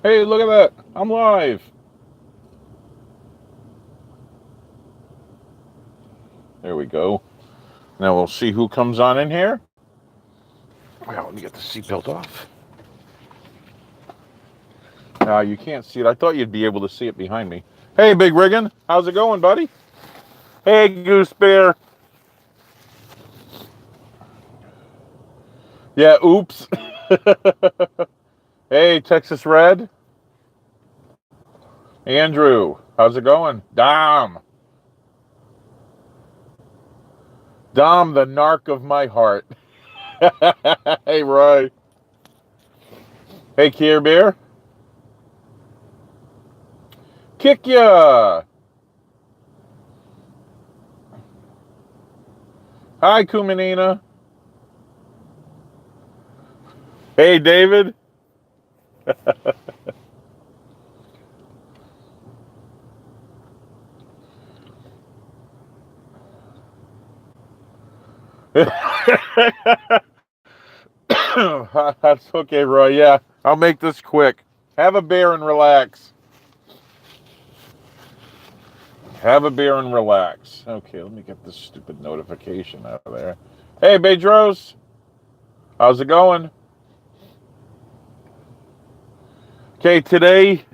Hey, look at that. I'm live. There we go. Now we'll see who comes on in here. Well, let me get the seatbelt off. You can't see it. I thought you'd be able to see it behind me. Hey, Big Riggin. How's it going, buddy? Hey, Goose Bear. Yeah, oops. Hey, Texas Red. Andrew. How's it going? Dom. Dom, the narc of my heart. Hey, Roy. Hey, Care Bear. Kick ya. Hi, Kumanina. Hey, David. That's okay, Roy. Yeah, I'll make this quick. Have a beer and relax. Have a beer and relax. Okay, let me get this stupid notification out of there. Hey, Bedros. How's it going? Okay, today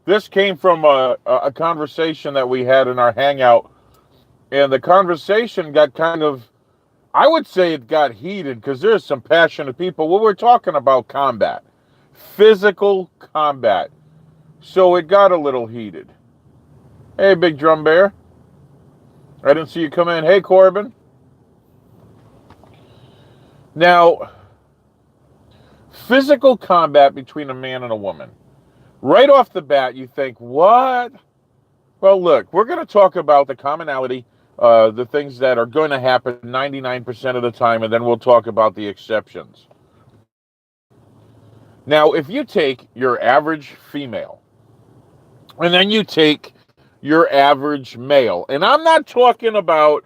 this came from a conversation that we had in our hangout, and the conversation got kind of, I would say it got heated because there's some passionate people. Well, we're talking about combat, physical combat. So it got a little heated. Hey, Big Drum Bear. I didn't see you come in. Hey, Corbin. Now, physical combat between a man and a woman. Right off the bat, you think, what? Well, look, we're going to talk about the commonality, the things that are going to happen 99% of the time, and then we'll talk about the exceptions. Now, if you take your average female, and then you take your average male, and I'm not talking about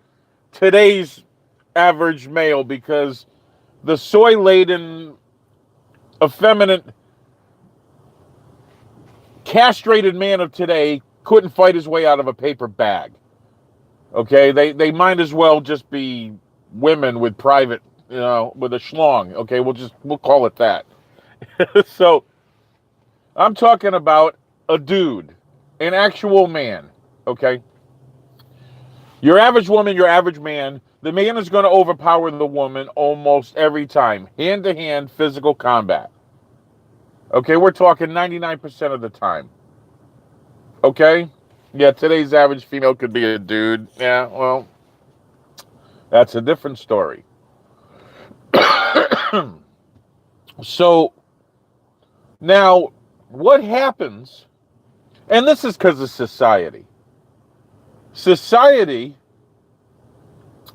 today's average male because the soy-laden, effeminate, castrated man of today couldn't fight his way out of a paper bag. Okay, they might as well just be women with private, with a schlong. Okay, we'll call it that. So I'm talking about a dude, an actual man. Okay, your average woman, your average man. The man is going to overpower the woman almost every time, hand to hand physical combat. Okay, we're talking 99% of the time. Okay, yeah, today's average female could be a dude. Yeah, well, that's a different story. So now, what happens, and this is because of society. Society,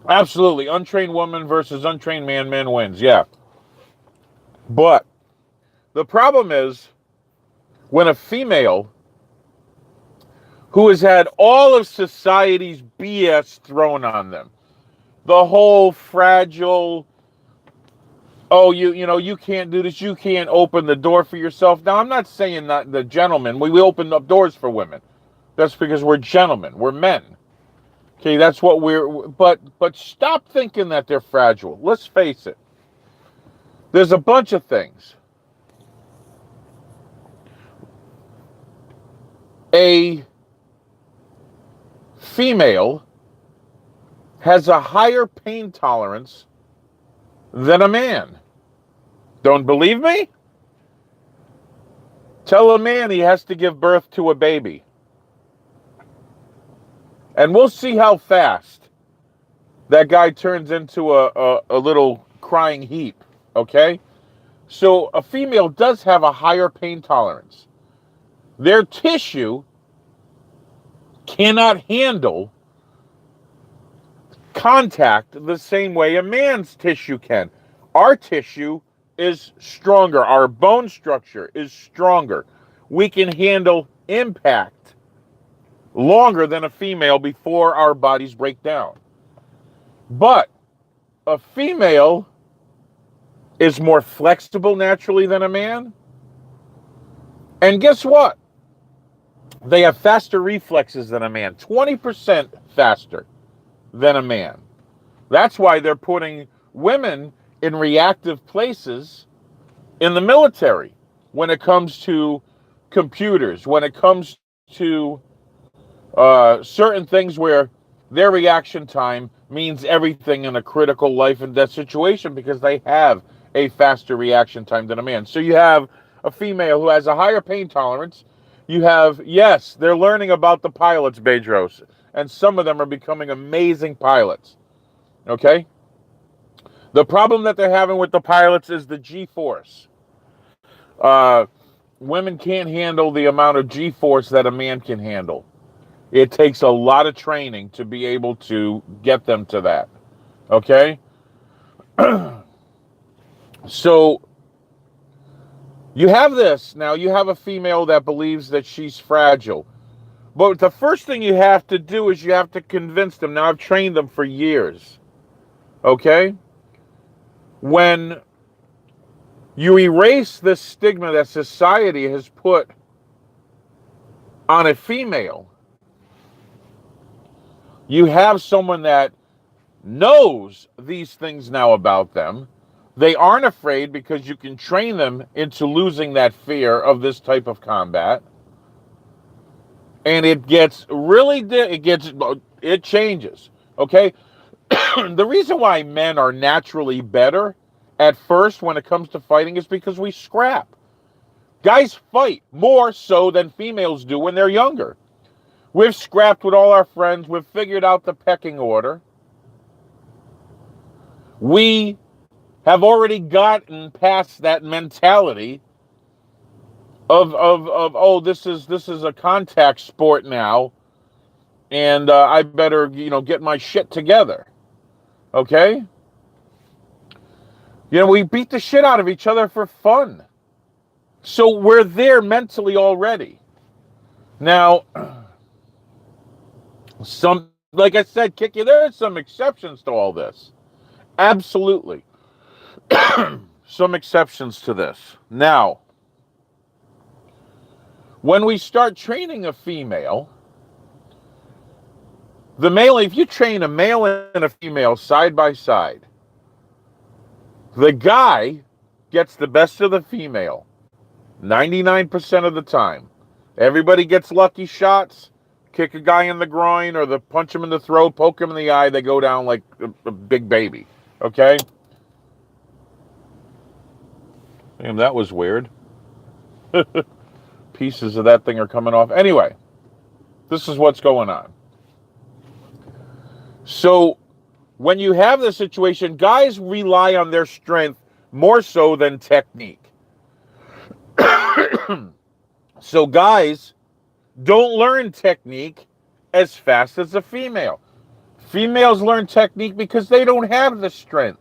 absolutely, untrained woman versus untrained man wins, yeah. But the problem is when a female who has had all of society's BS thrown on them, the whole fragile, oh, you can't do this, you can't open the door for yourself. Now, I'm not saying that the gentlemen, we open up doors for women. That's because we're gentlemen, we're men. Okay, that's what but stop thinking that they're fragile. Let's face it. There's a bunch of things. A female has a higher pain tolerance than a man. Don't believe me? Tell a man he has to give birth to a baby. And we'll see how fast that guy turns into a little crying heap, okay? So a female does have a higher pain tolerance. Their tissue cannot handle contact the same way a man's tissue can. Our tissue is stronger. Our bone structure is stronger. We can handle impact longer than a female before our bodies break down. But a female is more flexible naturally than a man. And guess what? They have faster reflexes than a man, 20% faster than a man. That's why they're putting women in reactive places in the military when it comes to computers, when it comes to certain things where their reaction time means everything in a critical life and death situation because they have a faster reaction time than a man. So you have a female who has a higher pain tolerance. You have, yes, they're learning about the pilots, Bedros, and some of them are becoming amazing pilots. Okay? The problem that they're having with the pilots is the G-force. Women can't handle the amount of G-force that a man can handle. It takes a lot of training to be able to get them to that. Okay? So, you have this. Now, you have a female that believes that she's fragile. But the first thing you have to do is you have to convince them. Now, I've trained them for years. Okay? When you erase this stigma that society has put on a female, you have someone that knows these things now about them. They aren't afraid because you can train them into losing that fear of this type of combat. And it gets really, it changes. Okay? The reason why men are naturally better at first when it comes to fighting is because we scrap. Guys fight more so than females do when they're younger. We've scrapped with all our friends. We've figured out the pecking order. We have already gotten past that mentality of oh, this is a contact sport now, and I better get my shit together. Okay? We beat the shit out of each other for fun. So we're there mentally already. Now, like I said, Kiki, there are some exceptions to all this. Absolutely. Some exceptions to this. Now, when we start training a female, if you train a male and a female side by side, the guy gets the best of the female 99% of the time. Everybody gets lucky shots, kick a guy in the groin or punch him in the throat, poke him in the eye, they go down like a big baby. Okay? Damn, that was weird. Pieces of that thing are coming off. Anyway, this is what's going on. So, when you have the situation, guys rely on their strength more so than technique. So, guys don't learn technique as fast as a female. Females learn technique because they don't have the strength.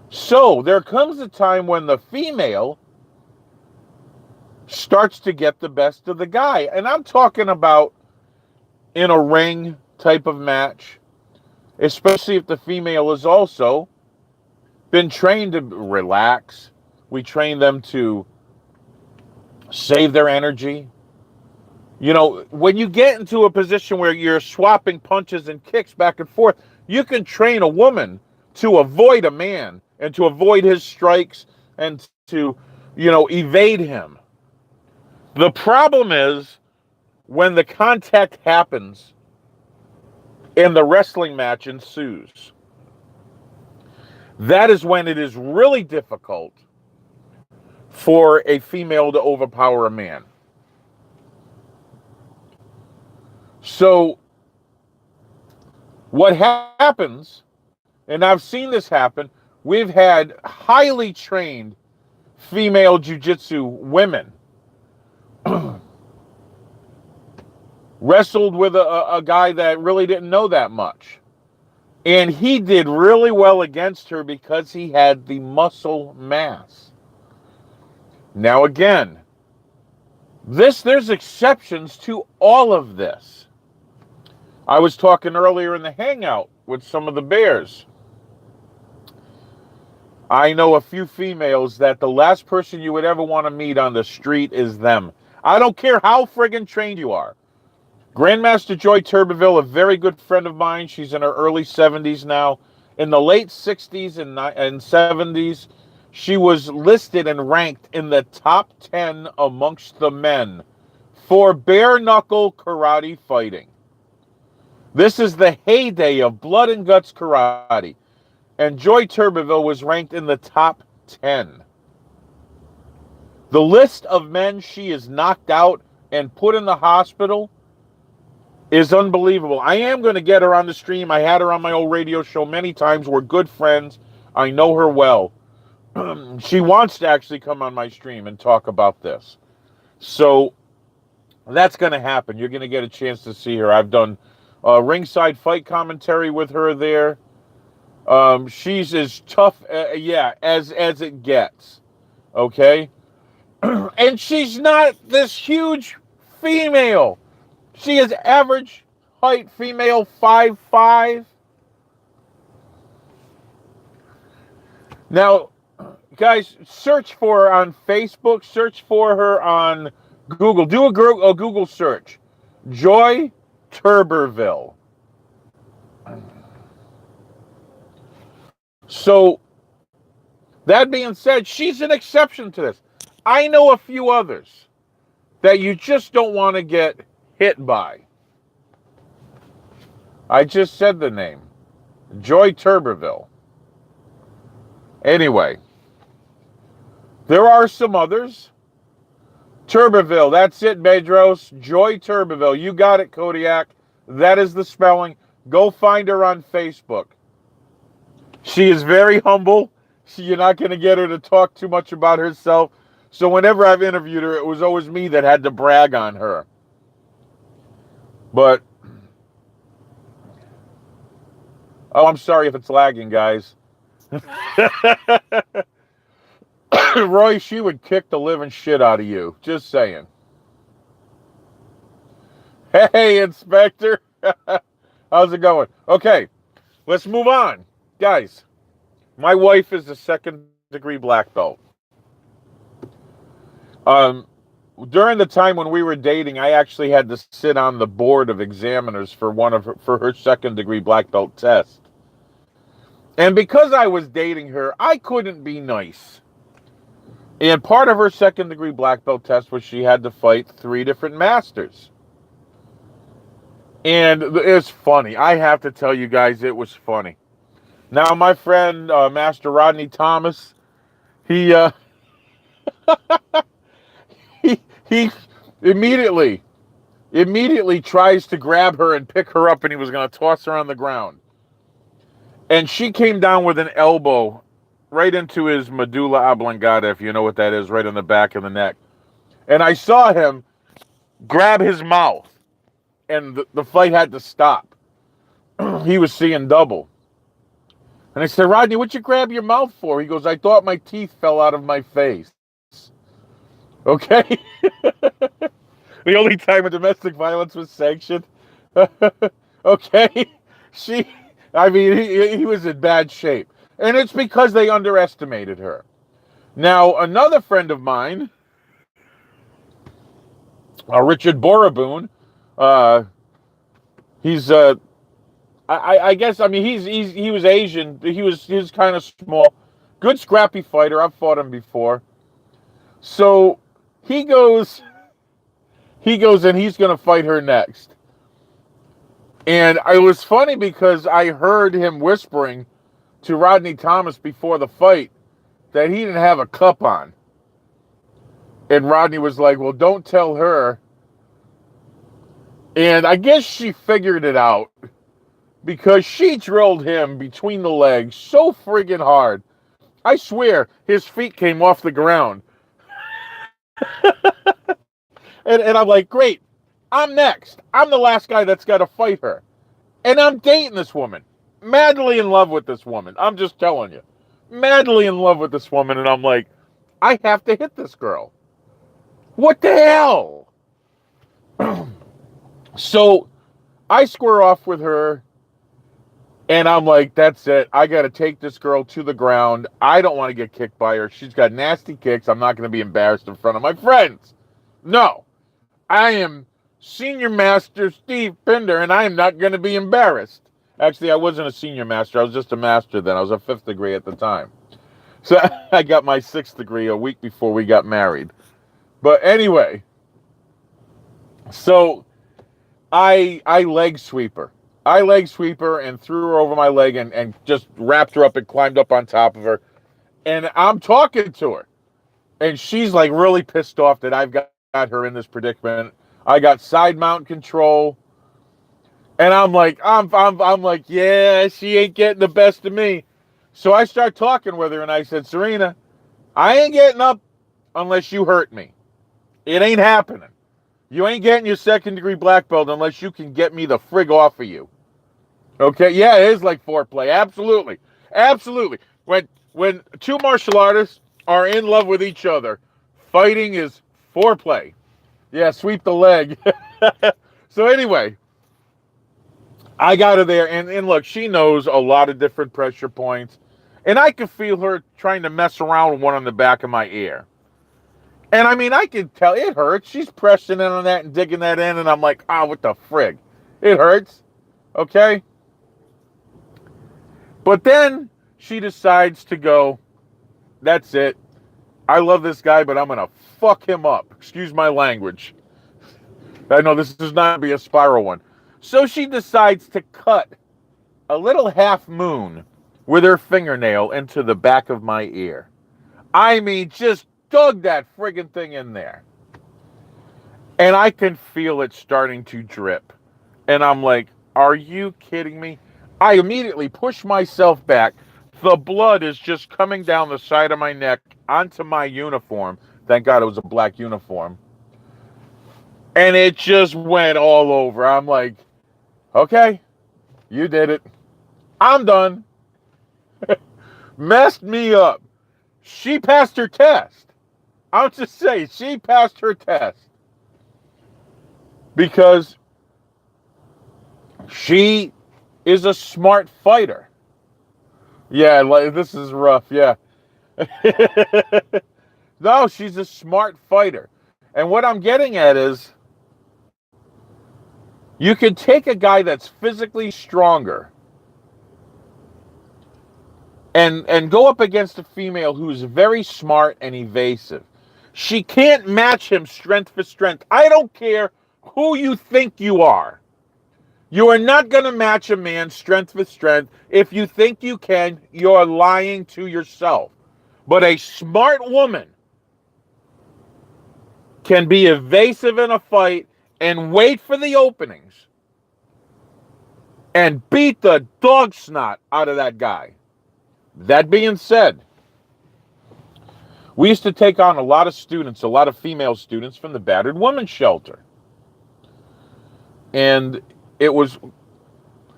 So, there comes a time when the female starts to get the best of the guy. And I'm talking about in a ring type of match, especially if the female has also been trained to relax. We train them to save their energy. When you get into a position where you're swapping punches and kicks back and forth, you can train a woman to avoid a man and to avoid his strikes and to, evade him. The problem is when the contact happens and the wrestling match ensues. That is when it is really difficult for a female to overpower a man. So, what happens, and I've seen this happen, we've had highly trained female jiu-jitsu women wrestled with a guy that really didn't know that much. And he did really well against her because he had the muscle mass. Now again, there's exceptions to all of this. I was talking earlier in the hangout with some of the bears. I know a few females that the last person you would ever want to meet on the street is them. I don't care how friggin' trained you are. Grandmaster Joy Turbeville, a very good friend of mine. She's in her early 70s now. In the late 60s and 70s, she was listed and ranked in the top 10 amongst the men for bare-knuckle karate fighting. This is the heyday of blood and guts karate. And Joy Turbeville was ranked in the top 10. The list of men she is knocked out and put in the hospital is unbelievable. I am going to get her on the stream. I had her on my old radio show many times. We're good friends. I know her well. She wants to actually come on my stream and talk about this. So that's going to happen. You're going to get a chance to see her. I've done ringside fight commentary with her there. She's as tough, as it gets. Okay? And she's not this huge female. She is average height female, 5'5". Now, guys, search for her on Facebook. Search for her on Google. Do a Google search. Joy Turbeville. So, that being said, she's an exception to this. I know a few others that you just don't want to get hit by. I just said the name. Joy Turbeville. Anyway, there are some others. Turbeville, that's it, Bedros. Joy Turbeville. You got it, Kodiak. That is the spelling. Go find her on Facebook. She is very humble. You're not going to get her to talk too much about herself. So whenever I've interviewed her, it was always me that had to brag on her. But, oh, I'm sorry if it's lagging, guys. Roy, she would kick the living shit out of you. Just saying. Hey, Inspector. How's it going? Okay, let's move on. Guys, my wife is a second-degree black belt. During the time when we were dating, I actually had to sit on the board of examiners for her second-degree black belt test. And because I was dating her, I couldn't be nice. And part of her second-degree black belt test was she had to fight 3 different masters. And it's funny. I have to tell you guys, it was funny. Now, my friend, Master Rodney Thomas, he immediately tries to grab her and pick her up, and he was going to toss her on the ground. And she came down with an elbow right into his medulla oblongata, if you know what that is, right in the back of the neck. And I saw him grab his mouth, and the fight had to stop. He was seeing double. And I said, Rodney, what'd you grab your mouth for? He goes, I thought my teeth fell out of my face. Okay? The only time a domestic violence was sanctioned. Okay? He was in bad shape. And it's because they underestimated her. Now, another friend of mine, Richard Boroboon, he's I guess he was Asian. He was kind of small, good scrappy fighter. I've fought him before. So he goes and he's going to fight her next. And it was funny because I heard him whispering to Rodney Thomas before the fight that he didn't have a cup on. And Rodney was like, well, don't tell her. And I guess she figured it out because she drilled him between the legs so friggin' hard. I swear his feet came off the ground. and I'm like, great, I'm next. I'm the last guy that's got to fight her. And I'm dating this woman. Madly in love with this woman. I'm just telling you. Madly in love with this woman. And I'm like, I have to hit this girl. What the hell? So I square off with her. And I'm like, that's it. I got to take this girl to the ground. I don't want to get kicked by her. She's got nasty kicks. I'm not going to be embarrassed in front of my friends. No, I am Senior Master Steve Pinder, and I am not going to be embarrassed. Actually, I wasn't a senior master. I was just a master then. I was a 5th degree at the time. So I got my 6th degree a week before we got married. But anyway, so I leg sweep her. I leg sweep her and threw her over my leg and just wrapped her up and climbed up on top of her. And I'm talking to her. And she's like really pissed off that I've got her in this predicament. I got side mount control. And I'm like, I'm like, yeah, she ain't getting the best of me. So I start talking with her and I said, Serena, I ain't getting up unless you hurt me. It ain't happening. You ain't getting your 2nd degree black belt unless you can get me the frig off of you. Okay? Yeah, it is like foreplay. Absolutely. Absolutely. When two martial artists are in love with each other, fighting is foreplay. Yeah, sweep the leg. So anyway, I got her there, and look, she knows a lot of different pressure points, and I could feel her trying to mess around with one on the back of my ear. And I mean, I can tell it hurts. She's pressing in on that and digging that in, and I'm like, what the frig? It hurts, okay? But then she decides to go, that's it. I love this guy, but I'm going to fuck him up. Excuse my language. I know this does not be a spiral one. So she decides to cut a little half moon with her fingernail into the back of my ear. I mean, just dug that friggin' thing in there. And I can feel it starting to drip. And I'm like, are you kidding me? I immediately push myself back. The blood is just coming down the side of my neck onto my uniform. Thank God it was a black uniform. And it just went all over. I'm like, okay, you did it. I'm done. Messed me up. She passed her test. I'll just say, she passed her test. Because she is a smart fighter. Yeah, like, this is rough, yeah. No, she's a smart fighter. And what I'm getting at is, you can take a guy that's physically stronger and go up against a female who's very smart and evasive. She can't match him strength for strength. I don't care who you think you are. You are not going to match a man strength for strength. If you think you can, you're lying to yourself. But a smart woman can be evasive in a fight and wait for the openings and beat the dog snot out of that guy. That being said, we used to take on a lot of students, a lot of female students from the battered women's shelter. And it was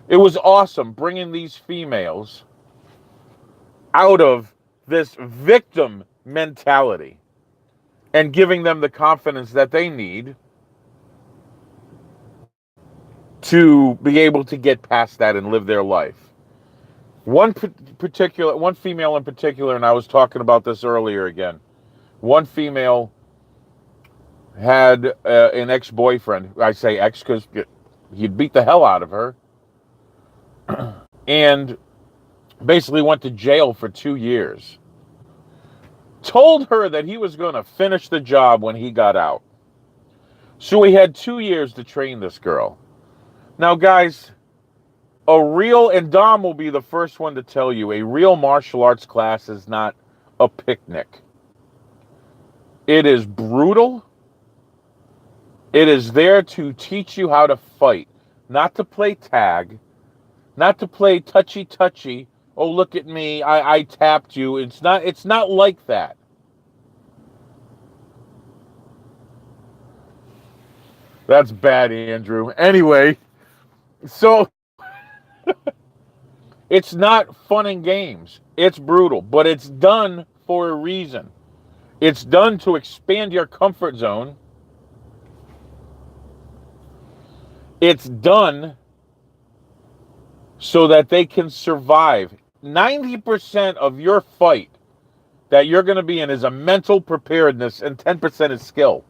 awesome bringing these females out of this victim mentality and giving them the confidence that they need to be able to get past that and live their life. One female in particular, and I was talking about this earlier again. One female had an ex-boyfriend. I say ex because he'd beat the hell out of her. And basically went to jail for 2 years. Told her that he was going to finish the job when he got out. So he had 2 years to train this girl. Now, guys, and Dom will be the first one to tell you, a real martial arts class is not a picnic. It is brutal. It is there to teach you how to fight, not to play tag, not to play touchy-touchy. Oh, look at me, I tapped you. It's not like that. That's bad, Andrew. Anyway, so it's not fun and games. It's brutal, but it's done for a reason. It's done to expand your comfort zone. It's done so that they can survive. 90% of your fight that you're going to be in is a mental preparedness, and 10% is skill.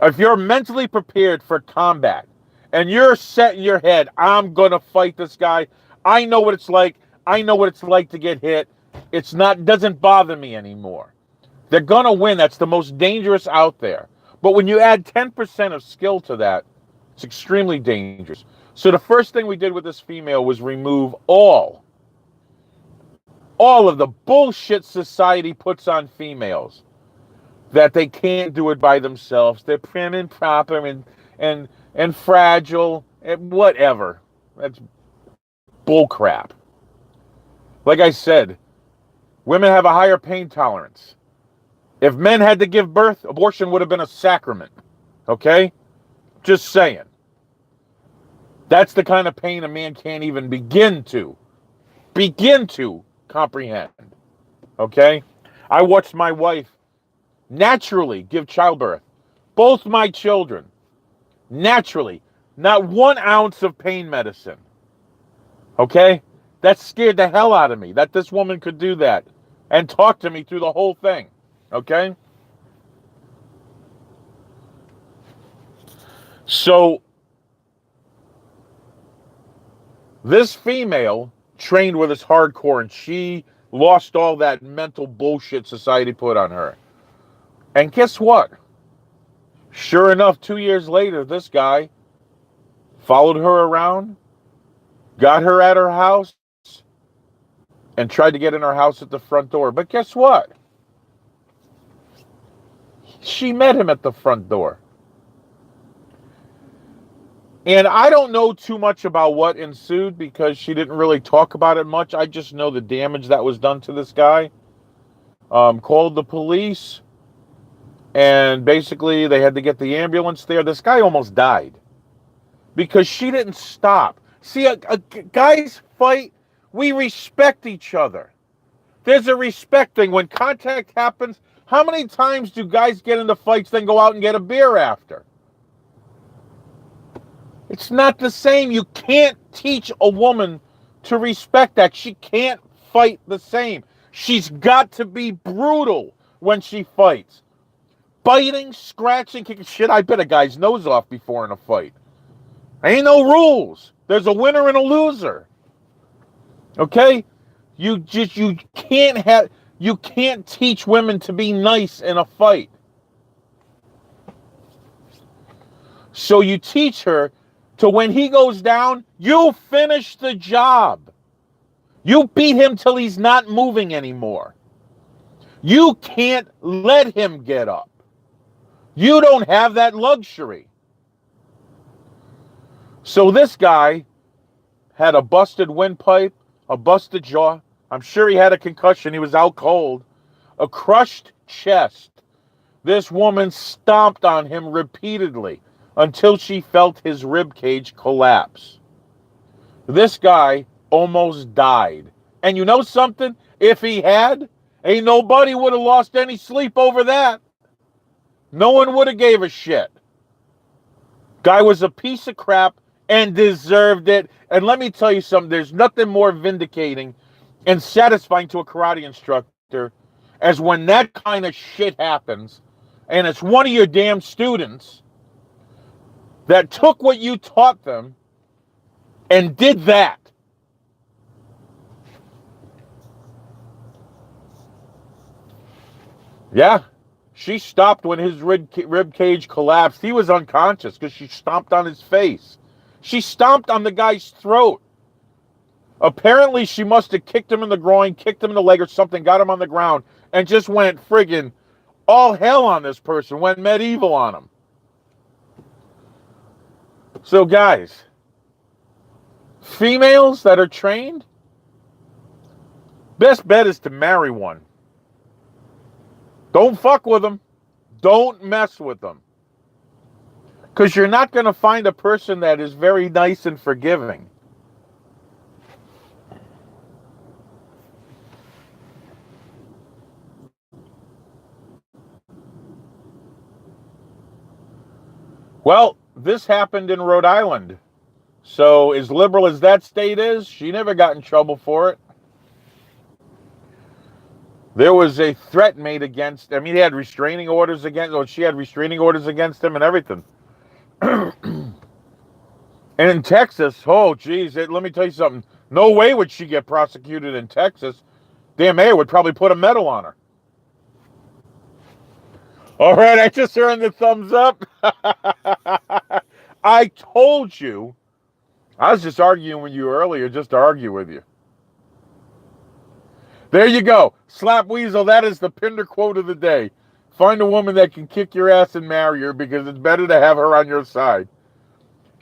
If you're mentally prepared for combat and you're set in your head, I'm going to fight this guy. I know what it's like. I know what it's like to get hit. Doesn't bother me anymore. They're going to win. That's the most dangerous out there. But when you add 10% of skill to that, it's extremely dangerous. So the first thing we did with this female was remove all of the bullshit society puts on females, that they can't do it by themselves. They're prim and proper and fragile and whatever. That's bullcrap. Like I said, women have a higher pain tolerance. If men had to give birth, abortion would have been a sacrament. Okay? Just saying. That's the kind of pain a man can't even begin to comprehend. Okay? I watched my wife naturally give childbirth. Both my children. Naturally. Not 1 ounce of pain medicine. Okay? That scared the hell out of me, that this woman could do that and talk to me through the whole thing. Okay? So, this female trained with us hardcore, and she lost all that mental bullshit society put on her. And guess what? Sure enough, 2 years later, this guy followed her around, got her at her house, and tried to get in her house at the front door. But guess what? She met him at the front door. And I don't know too much about what ensued because she didn't really talk about it much. I just know the damage that was done to this guy. Called the police. And basically they had to get the ambulance there. This guy almost died because she didn't stop. See, a guys fight, we respect each other. There's a respect thing. When contact happens, how many times do guys get into fights then go out and get a beer after? It's not the same. You can't teach a woman to respect that. She can't fight the same. She's got to be brutal when she fights. Biting, scratching, kicking shit. I bit a guy's nose off before in a fight. Ain't no rules. There's a winner and a loser. Okay? You can't teach women to be nice in a fight. So you teach her to when he goes down, you finish the job. You beat him till he's not moving anymore. You can't let him get up. You don't have that luxury. So this guy had a busted windpipe, a busted jaw. I'm sure he had a concussion. He was out cold. A crushed chest. This woman stomped on him repeatedly until she felt his rib cage collapse. This guy almost died. And you know something? If he had, ain't nobody would have lost any sleep over that. No one would have gave a shit. Guy was a piece of crap and deserved it. And let me tell you something, there's nothing more vindicating and satisfying to a karate instructor as when that kind of shit happens and it's one of your damn students that took what you taught them and did that. Yeah, she stopped when his rib cage collapsed. He was unconscious because she stomped on his face. She stomped on the guy's throat. Apparently, she must have kicked him in the groin, kicked him in the leg or something, got him on the ground, and just went friggin' all hell on this person, went medieval on him. So, guys, females that are trained, best bet is to marry one. Don't fuck with them. Don't mess with them. Because you're not going to find a person that is very nice and forgiving. Well, this happened in Rhode Island. So as liberal as that state is, she never got in trouble for it. There was a threat made against, I mean, he had restraining orders against, or she had restraining orders against him and everything. And in Texas, oh, geez, let me tell you something. No way would she get prosecuted in Texas. Dan Mayer would probably put a medal on her. All right, I just earned the thumbs up. I told you. I was just arguing with you earlier just to argue with you. There you go. Slap Weasel, that is the Pinder quote of the day. Find a woman that can kick your ass and marry her because it's better to have her on your side.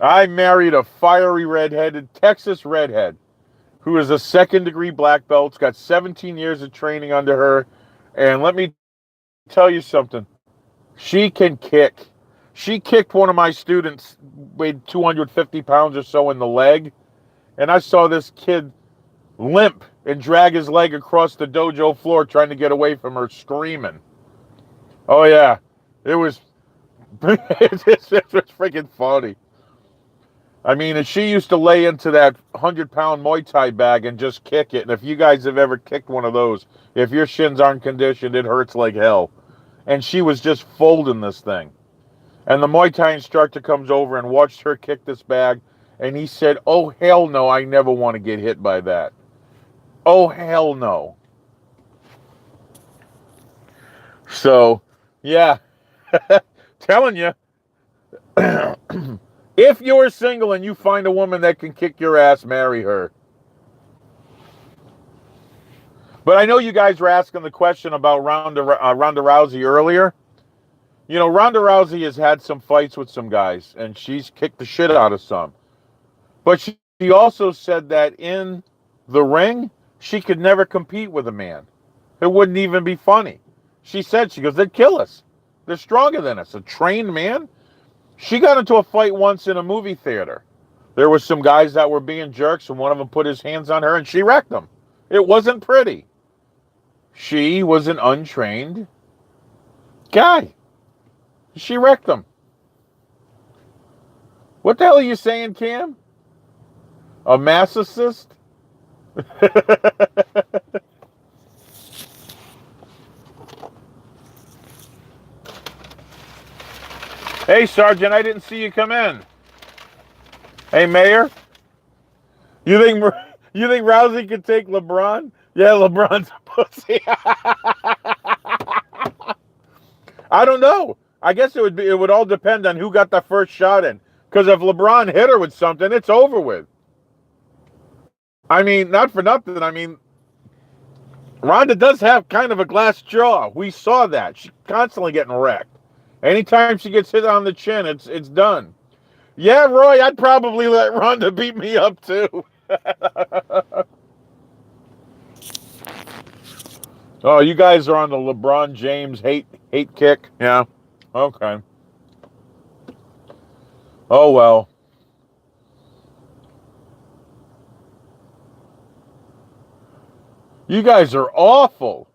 I married a fiery redheaded Texas redhead who is a second-degree black belt, got 17 years of training under her, and let me tell you something. She can kick. She kicked one of my students, weighed 250 pounds or so, in the leg, and I saw this kid limp and drag his leg across the dojo floor trying to get away from her, screaming. Oh, yeah. It was freaking funny. I mean, she used to lay into that 100-pound Muay Thai bag and just kick it. And if you guys have ever kicked one of those, if your shins aren't conditioned, it hurts like hell. And she was just folding this thing. And the Muay Thai instructor comes over and watched her kick this bag. And he said, oh, hell no, I never want to get hit by that. Oh, hell no. So, yeah. Telling you. If you're single and you find a woman that can kick your ass, marry her. But I know you guys were asking the question about Ronda Rousey earlier. You know, Ronda Rousey has had some fights with some guys, and she's kicked the shit out of some. But she also said that in the ring, she could never compete with a man. It wouldn't even be funny. She goes, they'd kill us. They're stronger than us. A trained man? She got into a fight once in a movie theater. There were some guys that were being jerks, and one of them put his hands on her, and she wrecked them. It wasn't pretty. She was an untrained guy. She wrecked them. What the hell are you saying, Cam? A masochist? Hey, Sergeant, I didn't see you come in. Hey, Mayor, you think Rousey could take LeBron? Yeah, LeBron's a pussy. I don't know. I guess it would all depend on who got the first shot in. Because if LeBron hit her with something, it's over with. I mean, not for nothing. I mean, Ronda does have kind of a glass jaw. We saw that. She's constantly getting wrecked. Anytime she gets hit on the chin, it's done. Yeah, Roy, I'd probably let Ronda beat me up too. Oh, you guys are on the LeBron James hate kick? Yeah. Okay. Oh, well. You guys are awful.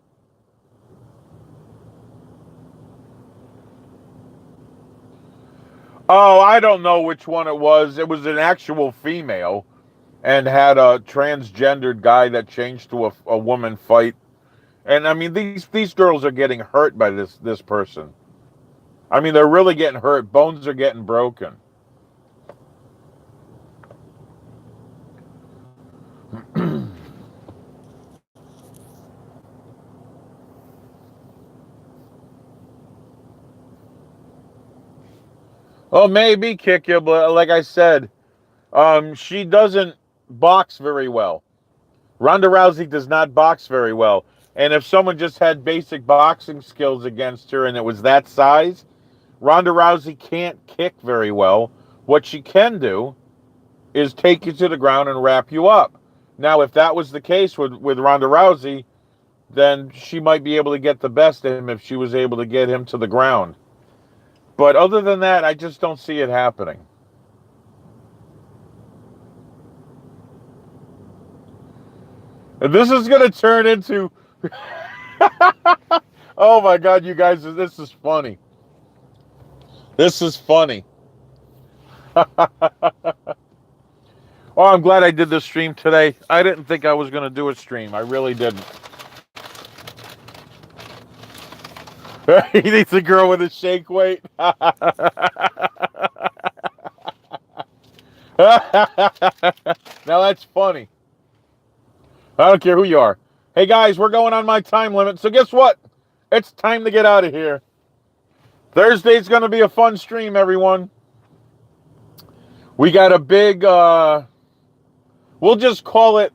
Oh, I don't know which one it was. It was an actual female and had a transgendered guy that changed to a woman fight. And I mean, these girls are getting hurt by this person. I mean, they're really getting hurt. Bones are getting broken. Oh, maybe kick you, but like I said, she doesn't box very well. Ronda Rousey does not box very well. And if someone just had basic boxing skills against her and it was that size, Ronda Rousey can't kick very well. What she can do is take you to the ground and wrap you up. Now, if that was the case with Ronda Rousey, then she might be able to get the best of him if she was able to get him to the ground. But other than that, I just don't see it happening. And this is going to turn into... Oh my God, you guys, this is funny. This is funny. Oh, I'm glad I did this stream today. I didn't think I was going to do a stream. I really didn't. He needs a girl with a shake weight. Now that's funny. I don't care who you are. Hey guys, we're going on my time limit. So guess what? It's time to get out of here. Thursday's going to be a fun stream, everyone. We got a big, we'll just call it,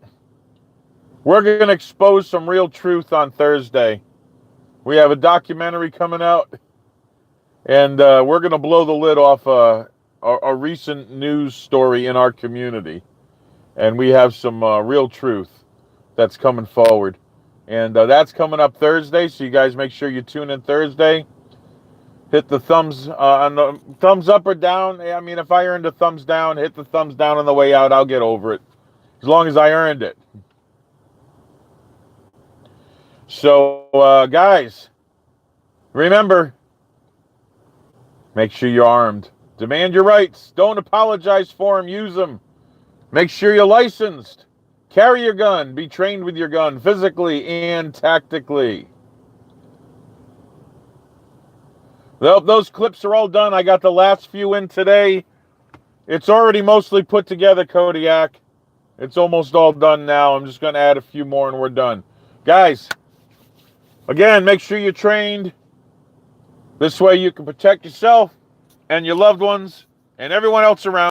we're going to expose some real truth on Thursday. We have a documentary coming out, and we're going to blow the lid off a recent news story in our community. And we have some real truth that's coming forward. And that's coming up Thursday, so you guys make sure you tune in Thursday. Hit the thumbs on the thumbs up or down. I mean, if I earned a thumbs down, hit the thumbs down on the way out. I'll get over it, as long as I earned it. So, guys, remember, make sure you're armed. Demand your rights. Don't apologize for them. Use them. Make sure you're licensed. Carry your gun. Be trained with your gun, physically and tactically. Those clips are all done. I got the last few in today. It's already mostly put together, Kodiak. It's almost all done now. I'm just going to add a few more and we're done. Guys, again, make sure you're trained. This way you can protect yourself and your loved ones and everyone else around.